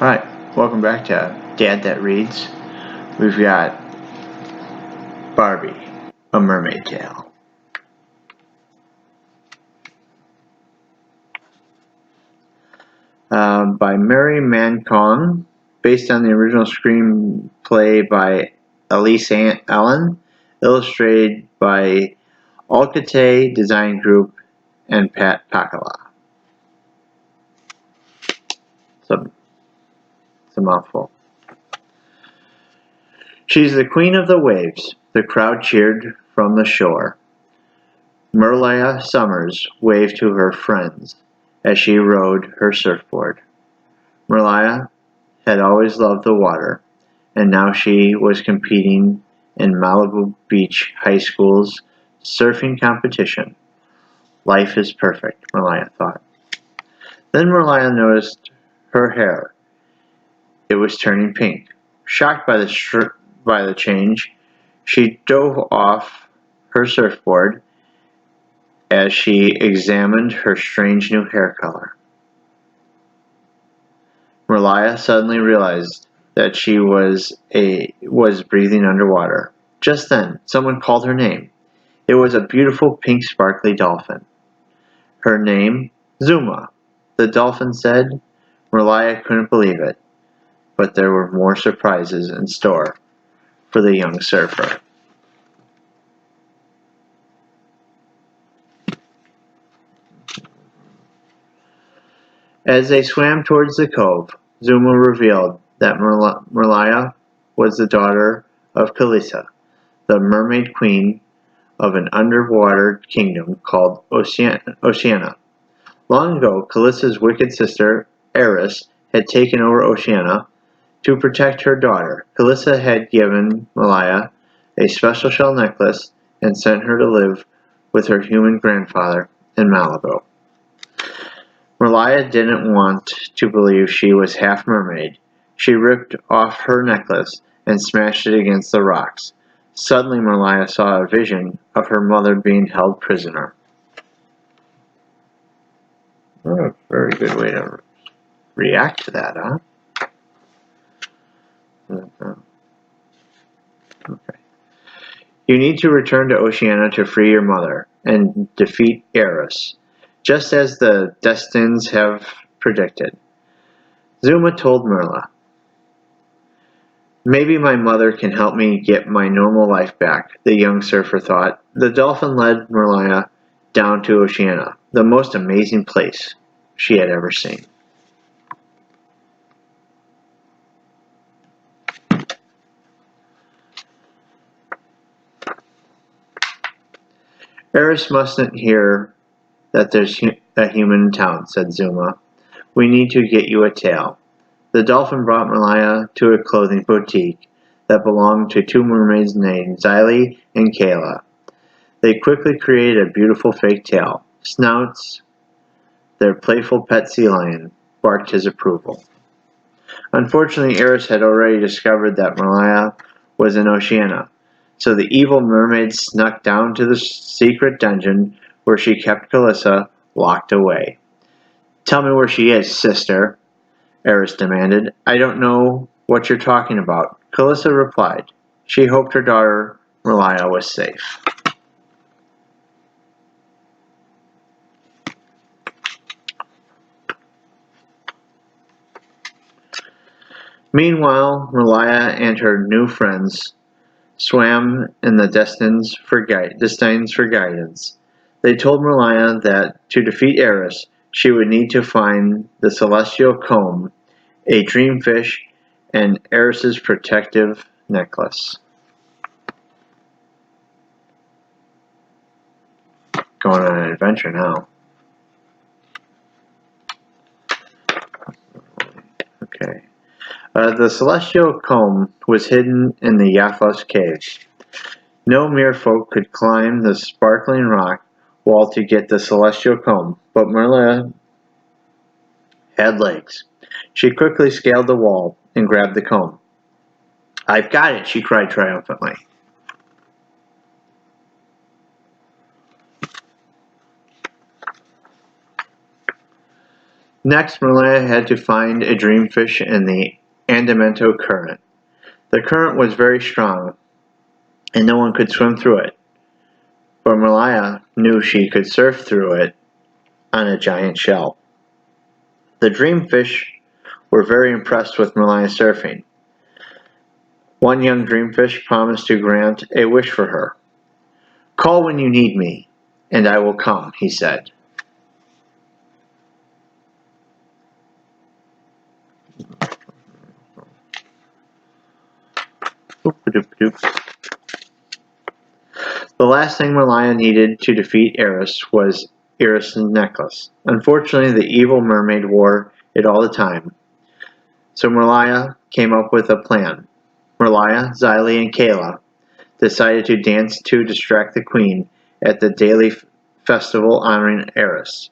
Alright, welcome back to Dad That Reads. We've got Barbie, a Mermaid Tale. By Mary Mancong, based on the original screenplay by Elise Allen, illustrated by Alcatel Design Group and Pat Pakala. It's a mouthful. She's the queen of the waves, the crowd cheered from the shore. Merlia Summers waved to her friends as she rode her surfboard. Merlia had always loved the water, and now she was competing in Malibu Beach High School's surfing competition. Life is perfect, Merlia thought. Then Merlia noticed her hair. It was turning pink. Shocked by the change, she dove off her surfboard as she examined her strange new hair color. Merlia suddenly realized that she was breathing underwater. Just then, someone called her name. It was a beautiful pink sparkly dolphin. Her name? Zuma, the dolphin said. Merlia couldn't believe it, but there were more surprises in store for the young surfer. As they swam towards the cove, Zuma revealed that Merlia was the daughter of Kalisa, the mermaid queen of an underwater kingdom called Oceania. Long ago, Kalisa's wicked sister, Eris, had taken over Oceania to protect her daughter. Kalisa had given Merlia a special shell necklace and sent her to live with her human grandfather in Malibu. Merlia didn't want to believe she was half mermaid. She ripped off her necklace and smashed it against the rocks. Suddenly Merlia saw a vision of her mother being held prisoner. What a very good way to react to that, huh? Okay. You need to return to Oceania to free your mother and defeat Eris, just as the destines have predicted. Zuma told Merlia. Maybe my mother can help me get my normal life back, the young surfer thought. The dolphin led Merlia down to Oceania, the most amazing place she had ever seen. Eris mustn't hear that there's a human in town, said Zuma. We need to get you a tail. The dolphin brought Merlia to a clothing boutique that belonged to two mermaids named Xylee and Kayla. They quickly created a beautiful fake tail. Snouts, their playful pet sea lion, barked his approval. Unfortunately, Eris had already discovered that Merlia was in Oceania, so the evil mermaid snuck down to the secret dungeon where she kept Kalisa locked away. Tell me where she is, sister, Eris demanded. I don't know what you're talking about, Kalisa replied. She hoped her daughter Merlia was safe. Meanwhile, Merlia and her new friends swam in the destines for guidance. They told Merlia that to defeat Eris, she would need to find the celestial comb, a dreamfish, and Eris's protective necklace. Going on an adventure now. Okay. The celestial comb was hidden in the Yathos caves. No mere folk could climb the sparkling rock wall to get the celestial comb, but Merlia had legs. She quickly scaled the wall and grabbed the comb. I've got it, she cried triumphantly. Next, Malaya had to find a dreamfish in the Andamento current. The current was very strong, and no one could swim through it, but Malaya knew she could surf through it on a giant shell. The dreamfish were very impressed with Malaya's surfing. One young dreamfish promised to grant a wish for her. "Call when you need me, and I will come," he said. The last thing Malaya needed to defeat Eris was Eris' necklace. Unfortunately, the evil mermaid wore it all the time, so Malaya came up with a plan. Malaya, Xylee, and Kayla decided to dance to distract the queen at the daily festival honoring Eris.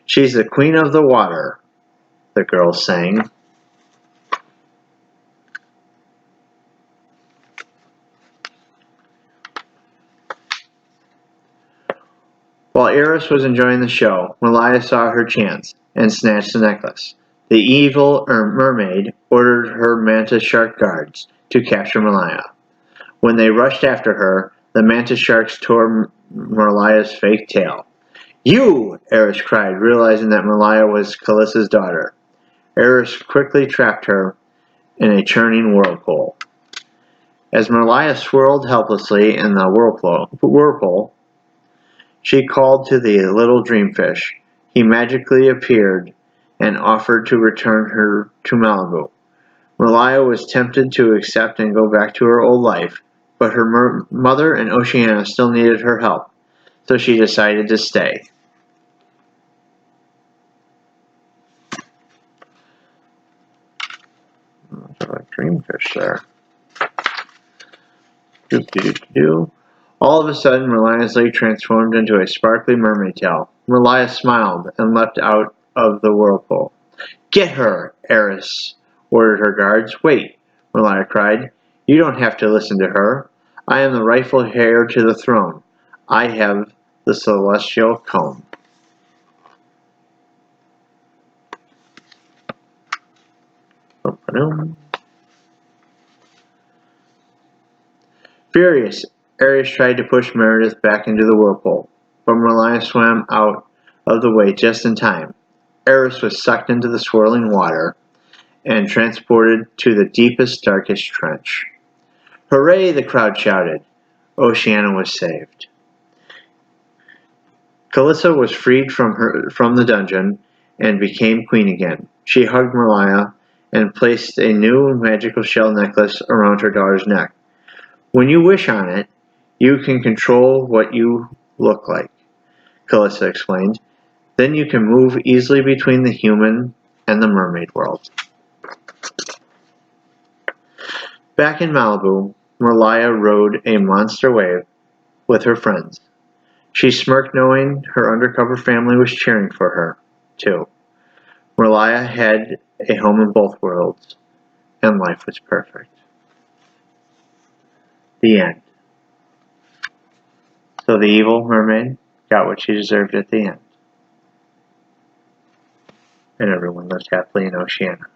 "She's the queen of the water," the girls sang. While Eris was enjoying the show, Malaya saw her chance and snatched the necklace. The evil mermaid ordered her mantis shark guards to capture Malaya. When they rushed after her, the mantis sharks tore Malaya's fake tail. "You!" Eris cried, realizing that Malaya was Calissa's daughter. Eris quickly trapped her in a churning whirlpool. As Malaya swirled helplessly in the whirlpool, she called to the little dreamfish. He magically appeared and offered to return her to Malibu. Malaya was tempted to accept and go back to her old life, but her mother and Oceana still needed her help, so she decided to stay. Dreamfish there. All of a sudden, Malaya's leg transformed into a sparkly mermaid tail. Malaya smiled and leapt out of the whirlpool. "Get her!" Eris ordered her guards. "Wait!" Malaya cried. "You don't have to listen to her. I am the rightful heir to the throne. I have the celestial comb." Furious, Eris tried to push Meredith back into the whirlpool, but Malaya swam out of the way just in time. Eris was sucked into the swirling water and transported to the deepest, darkest trench. "Hooray!" the crowd shouted. Oceana was saved. Calissa was freed from the dungeon and became queen again. She hugged Malaya and placed a new magical shell necklace around her daughter's neck. "When you wish on it, you can control what you look like," Calissa explained. "Then you can move easily between the human and the mermaid world." Back in Malibu, Malaya rode a monster wave with her friends. She smirked knowing her undercover family was cheering for her, too. Malaya had a home in both worlds, and life was perfect. The end. So the evil mermaid got what she deserved at the end. And everyone lived happily in Oceania.